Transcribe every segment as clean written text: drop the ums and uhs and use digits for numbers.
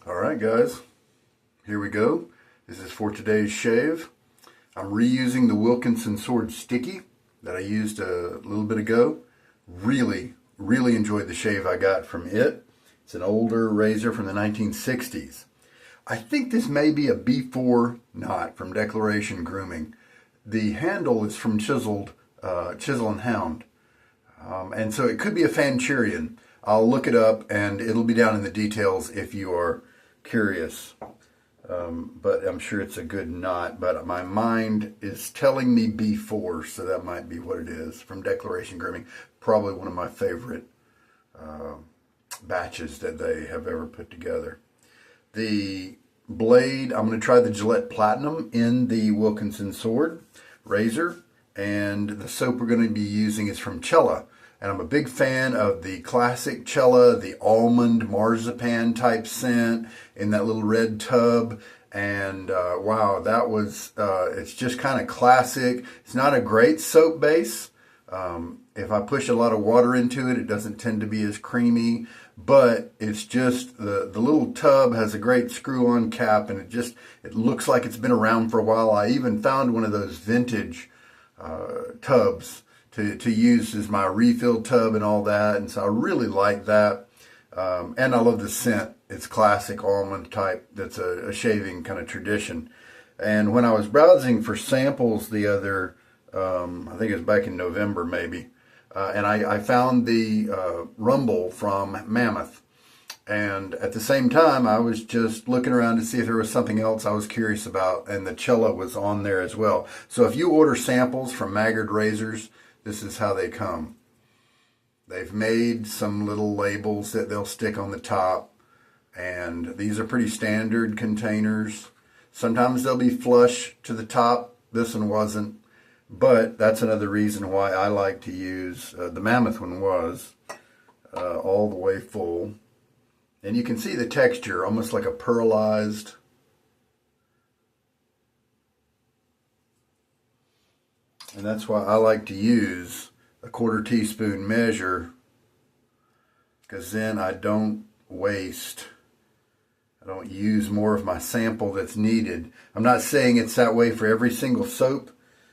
Alright guys, here we go. This is for today's shave. I'm reusing the Wilkinson Sword Sticky that I used a little bit ago. Really enjoyed the shave I got from it. It's an older razor from the 1960s. I think this may be a B4 knot from Declaration Grooming. The handle is from Chisel and Hound. And so it could be a Fanchurian. I'll look it up and it'll be down in the details if you are curious. But I'm sure it's a good knot. But my mind is telling me B4, so that might be what it is. From Declaration Grooming. Probably one of my favorite batches that they have ever put together. The blade, I'm going to try the Gillette Platinum in the Wilkinson Sword razor. And the soap we're going to be using is from Cella. And I'm a big fan of the classic Cella, the almond marzipan type scent in that little red tub. And wow, that was, it's just kind of classic. It's not a great soap base. If I push a lot of water into it, it doesn't tend to be as creamy. But it's just, the little tub has a great screw-on cap, and it looks like it's been around for a while. I even found one of those vintage tubs to use as my refill tub and all that, and so I really like that. And I love the scent. It's classic almond type. That's a shaving kind of tradition. And when I was browsing for samples the other, I think it was back in November maybe, and I found the Rumble from Mammoth. And at the same time, I was just looking around to see if there was something else I was curious about, and the Cella was on there as well. So if you order samples from Maggard Razors, this is how they come. They've made some little labels that they'll stick on the top, and these are pretty standard containers. Sometimes they'll be flush to the top. This one wasn't, but that's another reason why I like to use, the Mammoth one was all the way full. And you can see the texture, almost like a pearlized. And that's why I like to use a 1/4 teaspoon measure, because then I don't waste. I don't use more of my sample that's needed. I'm not saying it's that way for every single soap,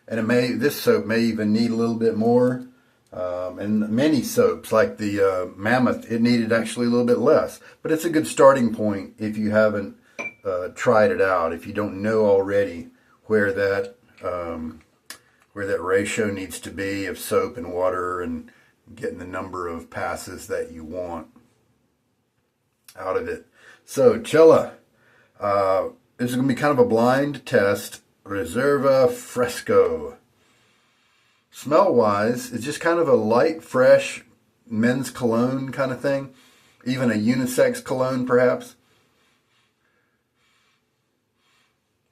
and this soap may even need a little bit more. And many soaps, like the Mammoth, it needed actually a little bit less. But it's a good starting point if you haven't tried it out, if you don't know already where that ratio needs to be of soap and water, and getting the number of passes that you want out of it. So, Cella, this is going to be kind of a blind test. Riserva Fresco. Smell-wise, it's just kind of a light, fresh men's cologne kind of thing. Even a unisex cologne, perhaps.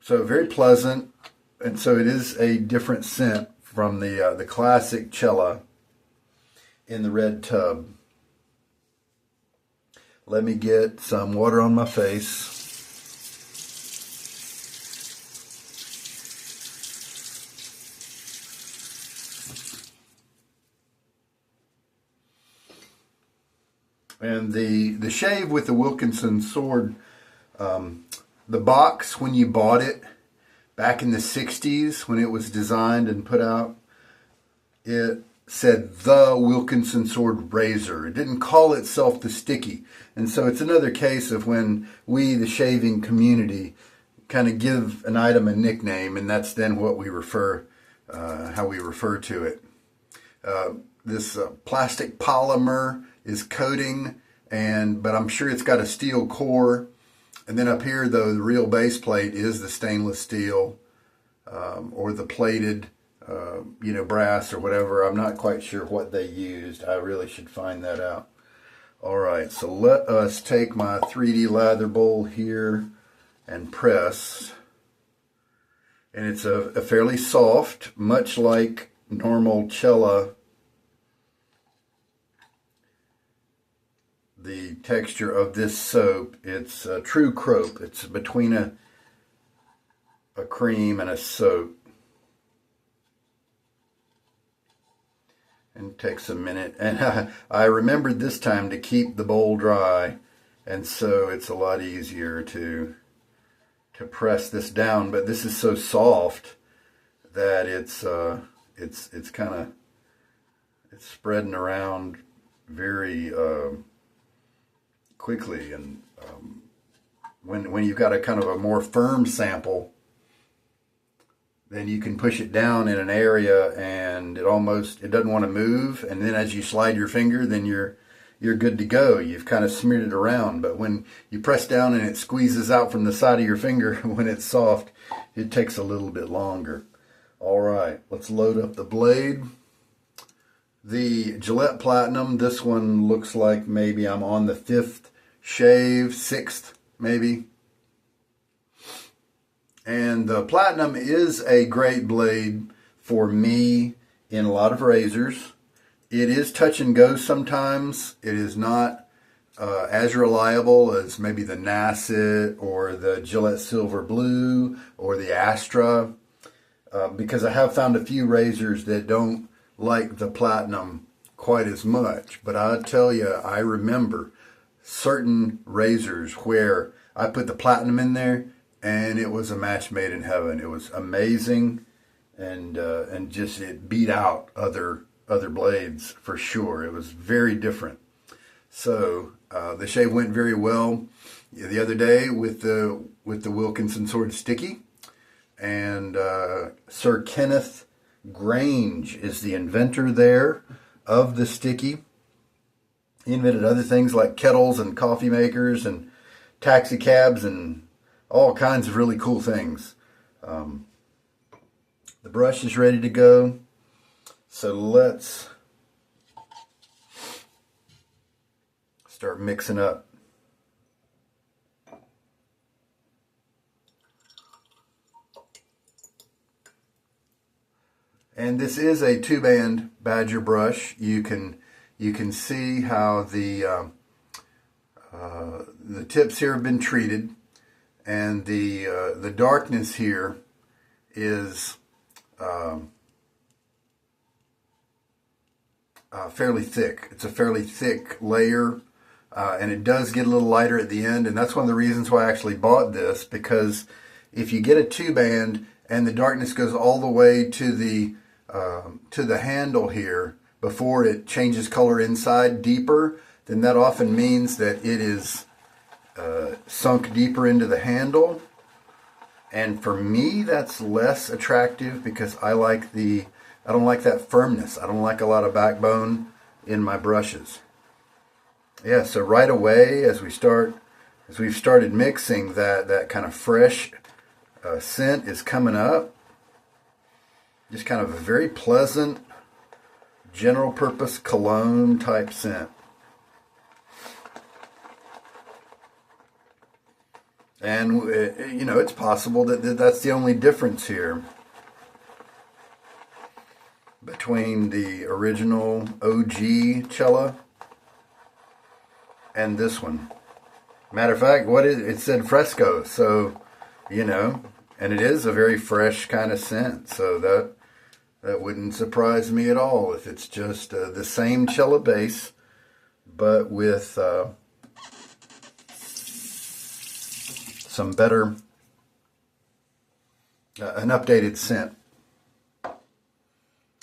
So very pleasant. And so it is a different scent from the classic Cella in the red tub. Let me get some water on my face. And the shave with the Wilkinson Sword, the box when you bought it back in the 60s when it was designed and put out, it said the Wilkinson Sword Razor. It didn't call itself the Sticky. And so it's another case of when we, the shaving community, kind of give an item a nickname, and that's then what we how we refer to it. This plastic polymer is coating, but I'm sure it's got a steel core. And then up here, though, the real base plate is the stainless steel or the plated, brass or whatever. I'm not quite sure what they used. I really should find that out. All right, so let us take my 3D lather bowl here and press. And it's a fairly soft, much like normal Cella. The texture of this soap, it's a true crope. It's between a cream and a soap. And it takes a minute. And I remembered this time to keep the bowl dry. and so it's a lot easier to press this down. But this is so soft that it's kind of spreading around very quickly, and when you've got a kind of a more firm sample, then you can push it down in an area and it doesn't want to move, and then as you slide your finger, then you're good to go. You've kind of smeared it around. But when you press down and it squeezes out from the side of your finger when it's soft, it takes a little bit longer. All right, let's load up the blade. The Gillette Platinum, this one looks like maybe I'm on the 5th shave, 6th maybe. And the Platinum is a great blade for me in a lot of razors. It is touch and go sometimes. It is not as reliable as maybe the Nasset or the Gillette Silver Blue or the Astra, because I have found a few razors that don't like the Platinum quite as much. But I'll tell you, I remember certain razors where I put the Platinum in there and it was a match made in heaven. It was amazing, and just it beat out other blades for sure. It was very different. So the shave went very well the other day with the Wilkinson Sword Sticky, and Sir Kenneth Grange is the inventor there of the Sticky. He invented other things like kettles and coffee makers and taxi cabs and all kinds of really cool things. The brush is ready to go. So let's start mixing up. And this is a 2-band Badger brush. You can see how the tips here have been treated, and the darkness here is fairly thick. It's a fairly thick layer, and it does get a little lighter at the end, and that's one of the reasons why I actually bought this, because if you get a 2-band and the darkness goes all the way to the handle here before it changes color inside deeper, then that often means that it is sunk deeper into the handle. And for me, that's less attractive because I don't like that firmness. I don't like a lot of backbone in my brushes. Yeah, so right away as we've started mixing, that kind of fresh scent is coming up. Just kind of a very pleasant, general purpose cologne type scent. And, it's possible that that's the only difference here between the original OG Cella and this one. Matter of fact, it said Fresco, so, and it is a very fresh kind of scent, so that wouldn't surprise me at all if it's just the same Cella base, but with some better, an updated scent. I'm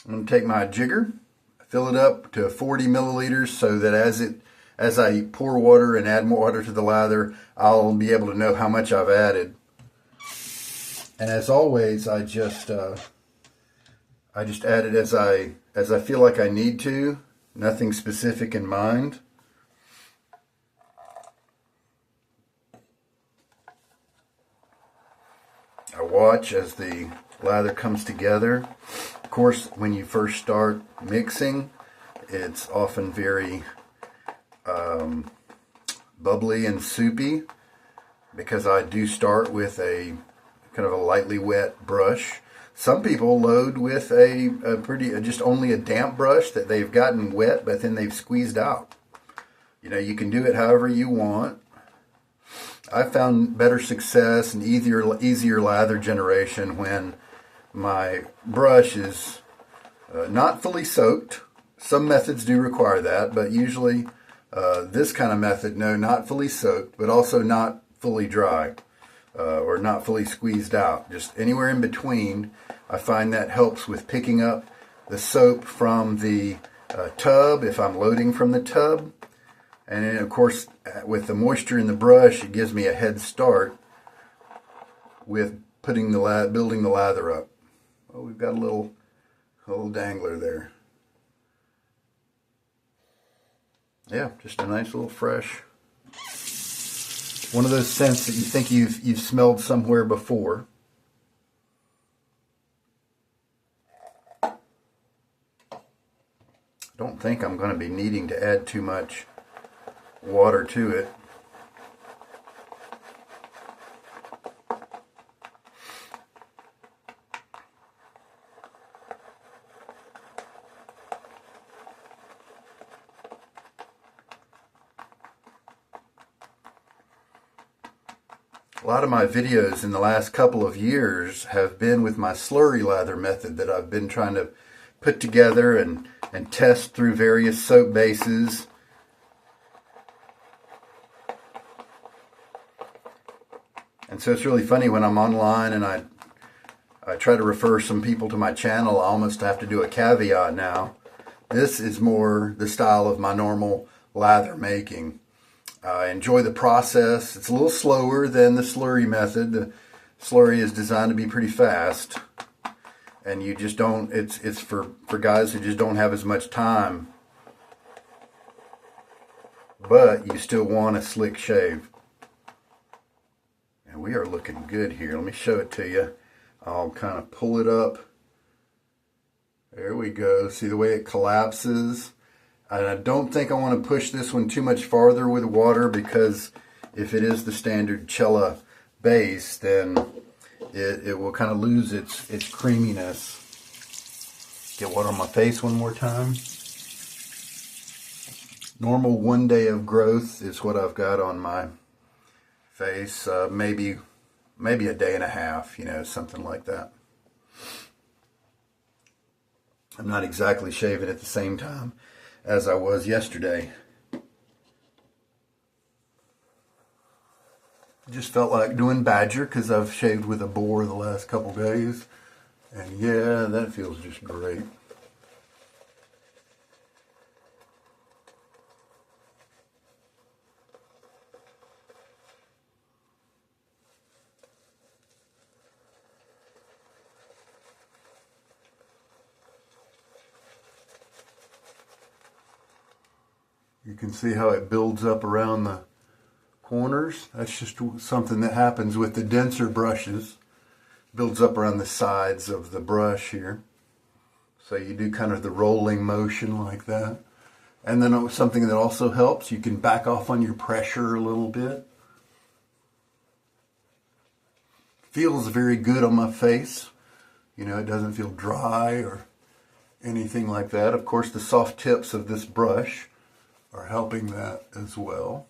going to take my jigger, fill it up to 40 milliliters so that as I pour water and add more water to the lather, I'll be able to know how much I've added. And as always, I just add it as I feel like I need to, nothing specific in mind. I watch as the lather comes together. Of course, when you first start mixing, it's often very bubbly and soupy because I do start with a kind of a lightly wet brush. Some people load with just only a damp brush that they've gotten wet, but then they've squeezed out. You can do it however you want. I found better success and easier lather generation when my brush is not fully soaked. Some methods do require that, but usually This kind of method, no, not fully soaked, but also not fully dry or not fully squeezed out. Just anywhere in between. I find that helps with picking up the soap from the tub if I'm loading from the tub. And then, of course, with the moisture in the brush, it gives me a head start with building the lather up. Oh, we've got a little dangler there. Yeah, just a nice little fresh. One of those scents that you think you've smelled somewhere before. I don't think I'm going to be needing to add too much water to it. A lot of my videos in the last couple of years have been with my slurry lather method that I've been trying to put together and test through various soap bases. And so it's really funny when I'm online and I try to refer some people to my channel, I almost have to do a caveat now. This is more the style of my normal lather making. I enjoy the process. It's a little slower than the slurry method. The slurry is designed to be pretty fast. And you just don't, it's for guys who just don't have as much time. But you still want a slick shave. And we are looking good here. Let me show it to you. I'll kind of pull it up. There we go. See the way it collapses? And I don't think I want to push this one too much farther with water, because if it is the standard Cella base, then it will kind of lose its creaminess. Get water on my face one more time. Normal 1 day of growth is what I've got on my face. Maybe a day and a half, you know, something like that. I'm not exactly shaving at the same time as I was yesterday. Just felt like doing badger because I've shaved with a boar the last couple days. And yeah, that feels just great. You can see how it builds up around the corners. That's just something that happens with the denser brushes. Builds up around the sides of the brush here. So you do kind of the rolling motion like that. And then something that also helps, you can back off on your pressure a little bit. Feels very good on my face. You know, it doesn't feel dry or anything like that. Of course, the soft tips of this brush are helping that as well.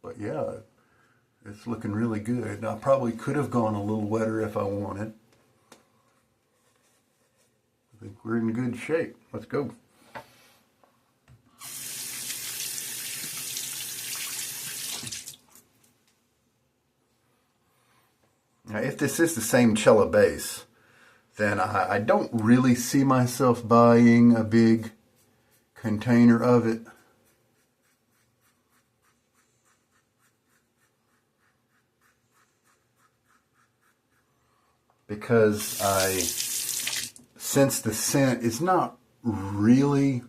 But yeah, it's looking really good. Now, I probably could have gone a little wetter if I wanted. I think we're in good shape. Let's go. Now, if this is the same Cella base, then I don't really see myself buying a big container of it. Because I sense the scent is not really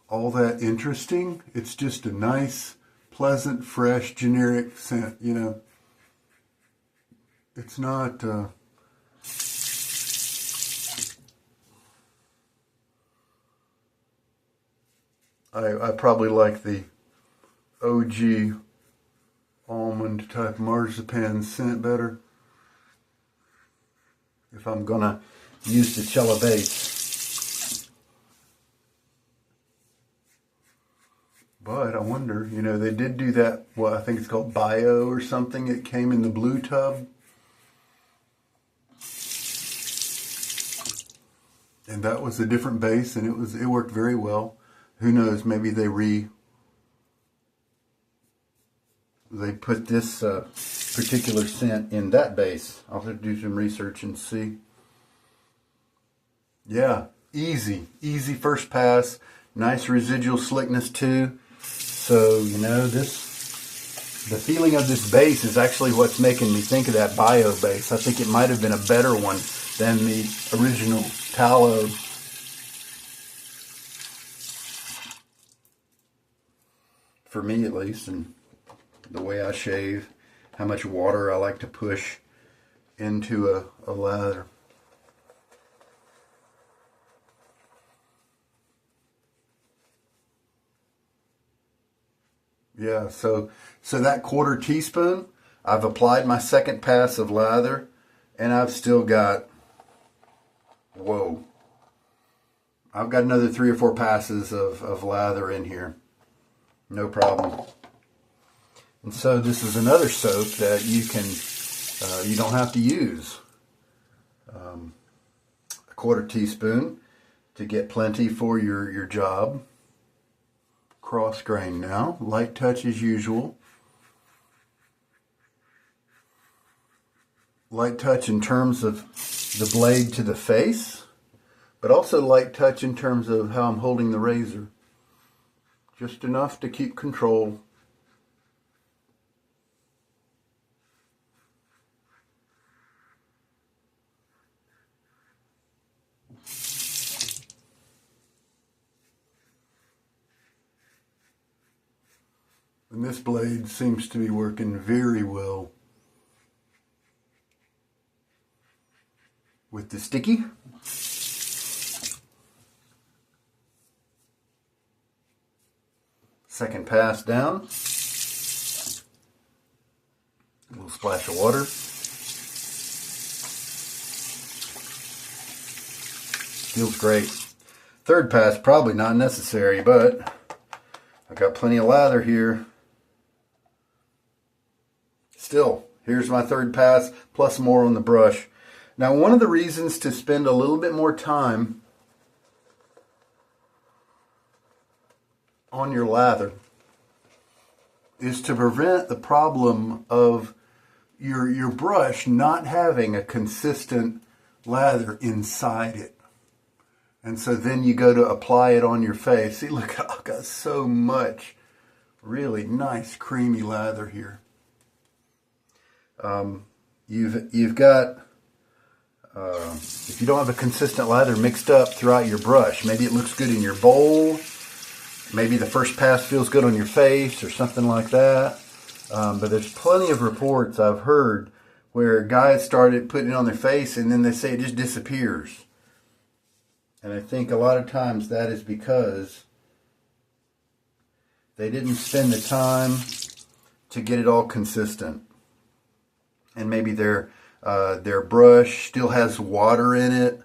all that interesting. It's just a nice, pleasant, fresh, generic scent, you know. It's not... I probably like the OG almond type marzipan scent better, if I'm gonna use the Cella base. But I wonder, you know, they did do that, well, I think it's called Bio or something. It came in the blue tub. And that was a different base, and it worked very well. Who knows, maybe they they put this particular scent in that base. I'll have to do some research and see. Yeah, easy first pass. Nice residual slickness too. So, you know, the feeling of this base is actually what's making me think of that bio base. I think it might have been a better one than the original tallow. For me at least, and the way I shave, how much water I like to push into a lather. Yeah, so that 1/4 teaspoon, I've applied my second pass of lather, and I've still got, whoa, I've got another 3 or 4 passes of lather in here. No problem. And so this is another soap that you don't have to use. A 1/4 teaspoon to get plenty for your job. Cross grain now, light touch as usual. Light touch in terms of the blade to the face, but also light touch in terms of how I'm holding the razor. Just enough to keep control. And this blade seems to be working very well with the sticky. Second pass down. A little splash of water. Feels great. Third pass probably not necessary, but I've got plenty of lather here. Still, here's my third pass, plus more on the brush. Now, one of the reasons to spend a little bit more time on your lather is to prevent the problem of your brush not having a consistent lather inside it. And so then you go to apply it on your face. See, look, I've got so much really nice creamy lather here. You've got, if you don't have a consistent lather mixed up throughout your brush, maybe it looks good in your bowl, maybe the first pass feels good on your face or something like that. But there's plenty of reports I've heard where guys started putting it on their face and then they say it just disappears. And I think a lot of times that is because they didn't spend the time to get it all consistent. And maybe their brush still has water in it,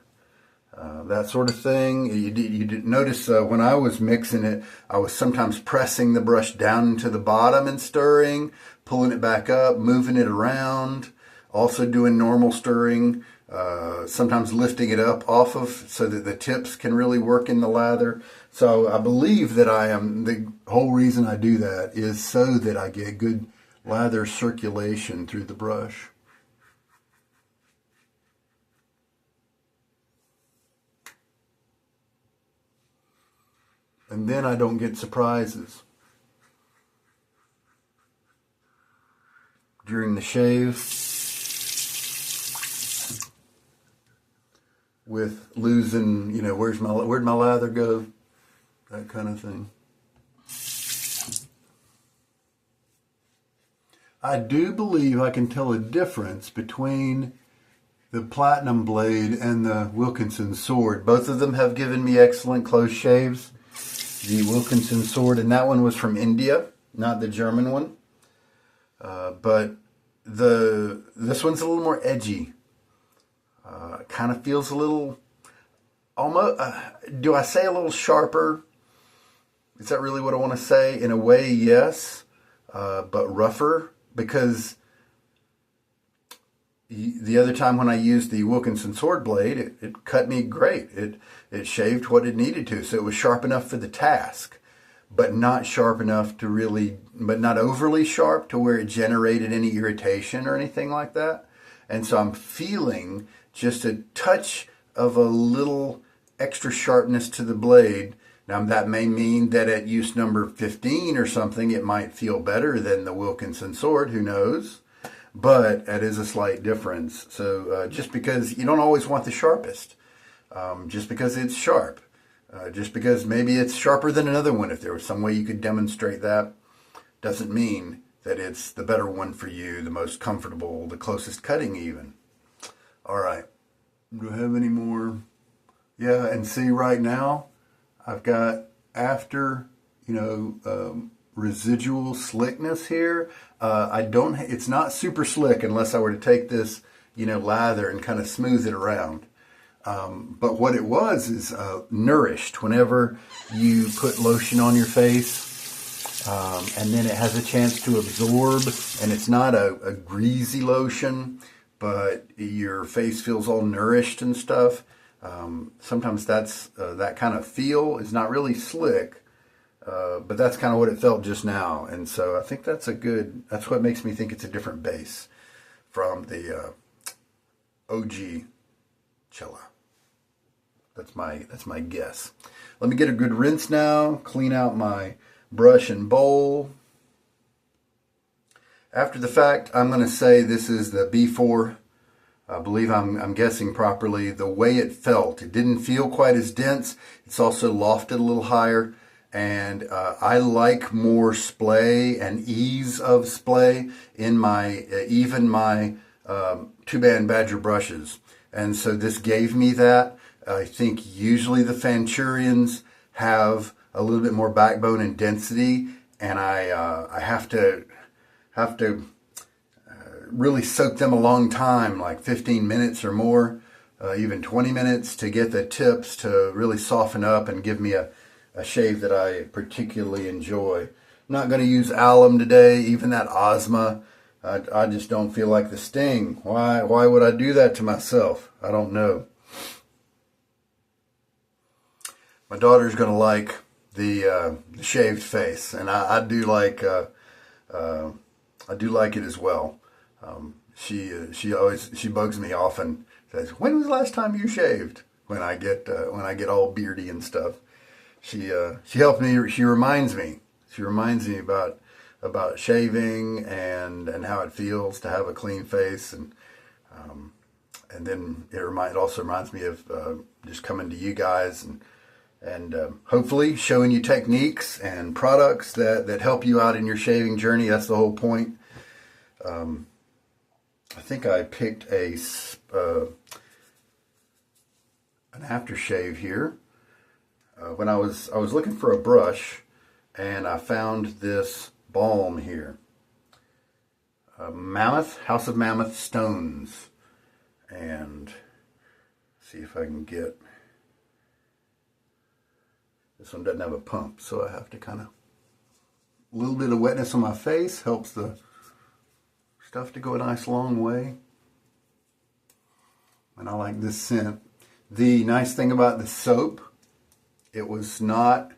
that sort of thing. You did notice when I was mixing it, I was sometimes pressing the brush down into the bottom and stirring, pulling it back up, moving it around, also doing normal stirring, sometimes lifting it up off of so that the tips can really work in the lather. So I believe that the whole reason I do that is so that I get good lather circulation through the brush. And then I don't get surprises during the shave with losing, where'd my lather go? That kind of thing. I do believe I can tell a difference between the Platinum blade and the Wilkinson Sword. Both of them have given me excellent close shaves. The Wilkinson Sword, and that one was from India, not the German one. But this one's a little more edgy. Kind of feels a little, almost, do I say a little sharper? Is that really what I want to say? In a way, yes, but rougher. Because the other time when I used the Wilkinson Sword blade, it cut me great. It shaved what it needed to, so it was sharp enough for the task. but not sharp enough to really, but not overly sharp to where it generated any irritation or anything like that. And so I'm feeling just a touch of a little extra sharpness to the blade. Now that may mean that at use number 15 or something, it might feel better than the Wilkinson Sword, who knows? But that is a slight difference. So just because you don't always want the sharpest, just because it's sharp, just because maybe it's sharper than another one, if there was some way you could demonstrate that, doesn't mean that it's the better one for you, the most comfortable, the closest cutting even. All right. Do I have any more? Yeah, and see right now, I've got after, residual slickness here. It's not super slick unless I were to take this, lather and kind of smooth it around. But what it was is nourished. Whenever you put lotion on your face, and then it has a chance to absorb, and it's not a greasy lotion, but your face feels all nourished and stuff. Sometimes that's that kind of feel is not really slick, but that's kind of what it felt just now. And so I think that's what makes me think it's a different base from the OG Cella. That's my guess. Let me get a good rinse now, clean out my brush and bowl. After the fact, I'm going to say this is the B4. I believe I'm guessing properly. The way it felt, it didn't feel quite as dense. It's also lofted a little higher. And I like more splay and ease of splay in my, even my 2-band Badger brushes. And so this gave me that. I think usually the Fanchurians have a little bit more backbone and density, and I have to really soak them a long time, like 15 minutes or more, even 20 minutes, to get the tips to really soften up and give me a shave that I particularly enjoy. I'm not going to use alum today, even that Ozma. I just don't feel like the sting. Why would I do that to myself? I don't know. My daughter's going to like the shaved face, and I do like it as well. She bugs me often. Says, "When was the last time you shaved?" When I get all beardy and stuff. She helps me. She reminds me about shaving and how it feels to have a clean face, and then it also reminds me of just coming to you guys and hopefully showing you techniques and products that help you out in your shaving journey. That's the whole point. I think I picked an aftershave here when I was looking for a brush, and I found this balm here, Mammoth, House of Mammoth Stones, and see if I can get. This one doesn't have a pump, so I have to kind of, a little bit of wetness on my face helps the stuff to go a nice long way. And I like this scent. The nice thing about the soap, it was not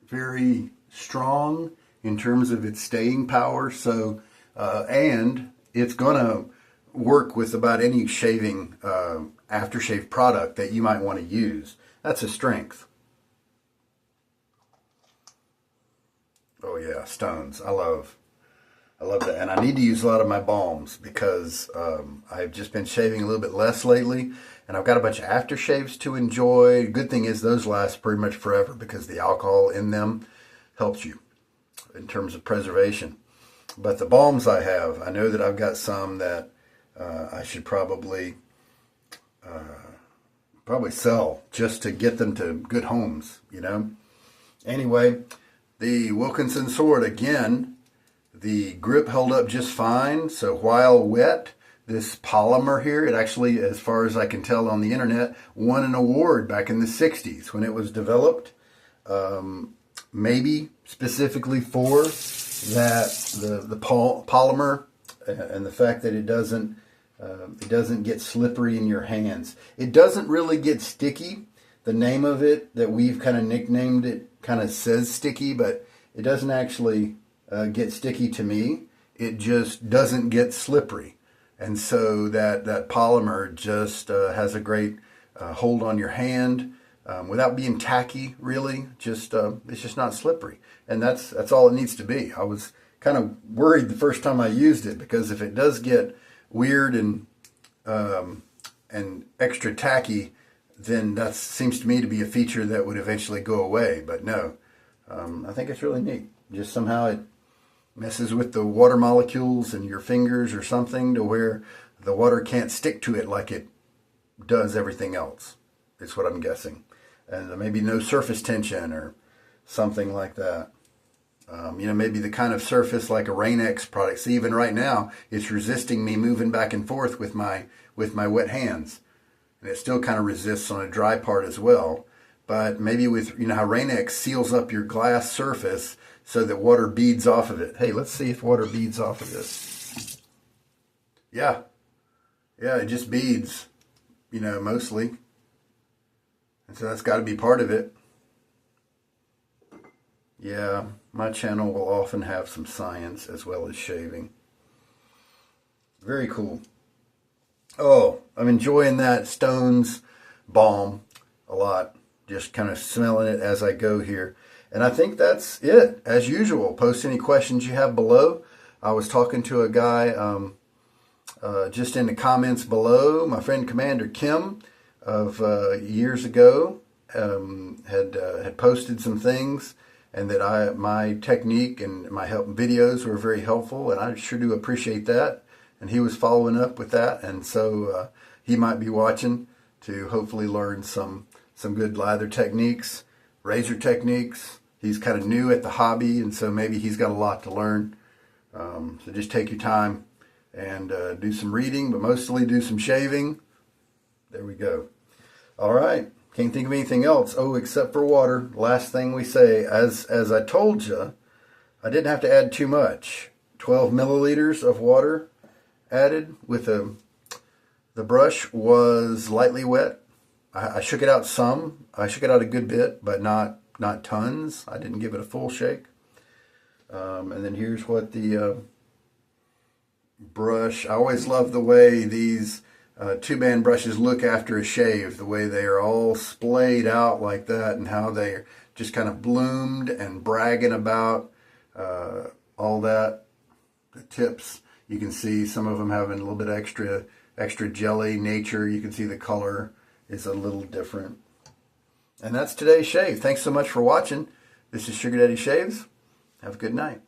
very strong in terms of its staying power. So, and it's gonna work with about any shaving aftershave product that you might want to use. That's a strength. Oh yeah, stones. I love that. And I need to use a lot of my balms because I've just been shaving a little bit less lately, and I've got a bunch of aftershaves to enjoy. Good thing is those last pretty much forever because the alcohol in them helps you in terms of preservation. But the balms I have, I know that I've got some that I should probably sell just to get them to good homes, Anyway, the Wilkinson Sword, again, the grip held up just fine. So while wet, this polymer here, it actually, as far as I can tell on the internet, won an award back in the 60s when it was developed. Maybe specifically for that, the polymer and the fact that it doesn't get slippery in your hands. It doesn't really get sticky. the name of it that we've kind of nicknamed it kind of says sticky, but it doesn't actually get sticky to me. It just doesn't get slippery. And so that polymer just has a great hold on your hand without being tacky, really. Just it's just not slippery. And that's all it needs to be. I was kind of worried the first time I used it, because if it does get weird and extra tacky, then that seems to me to be a feature that would eventually go away. But no, I think it's really neat. Just somehow it messes with the water molecules in your fingers or something to where the water can't stick to it like it does everything else. It's what I'm guessing. And maybe no surface tension or something like that. Maybe the kind of surface like a Rain-X product. See, even right now, it's resisting me moving back and forth with my wet hands. And it still kind of resists on a dry part as well. But maybe with, how Rain-X seals up your glass surface so that water beads off of it. Hey, let's see if water beads off of this. Yeah, it just beads, mostly. And so that's got to be part of it. Yeah, my channel will often have some science as well as shaving. Very cool. Oh, I'm enjoying that Stone's balm a lot. Just kind of smelling it as I go here. And I think that's it. As usual, post any questions you have below. I was talking to a guy just in the comments below. My friend Commander Kim of years ago had posted some things, and that my technique and my videos were very helpful, and I sure do appreciate that. And he was following up with that, and so he might be watching to hopefully learn some good lather techniques, razor techniques. He's kind of new at the hobby, and so maybe he's got a lot to learn. So just take your time and do some reading, but mostly do some shaving. There we go. All right. Can't think of anything else. Oh, except for water. Last thing we say, as I told you, I didn't have to add too much. 12 milliliters of water added with the brush was lightly wet. I shook it out some. I shook it out a good bit, but not tons. I didn't give it a full shake. And then here's what the brush. I always love the way these two-band brushes look after a shave, the way they are all splayed out like that, and how they're just kind of bloomed and bragging about all that. The tips, you can see some of them having a little bit extra jelly nature. You can see the color is a little different. And that's today's shave. Thanks so much for watching. This is Sugar Daddy Shaves. Have a good night.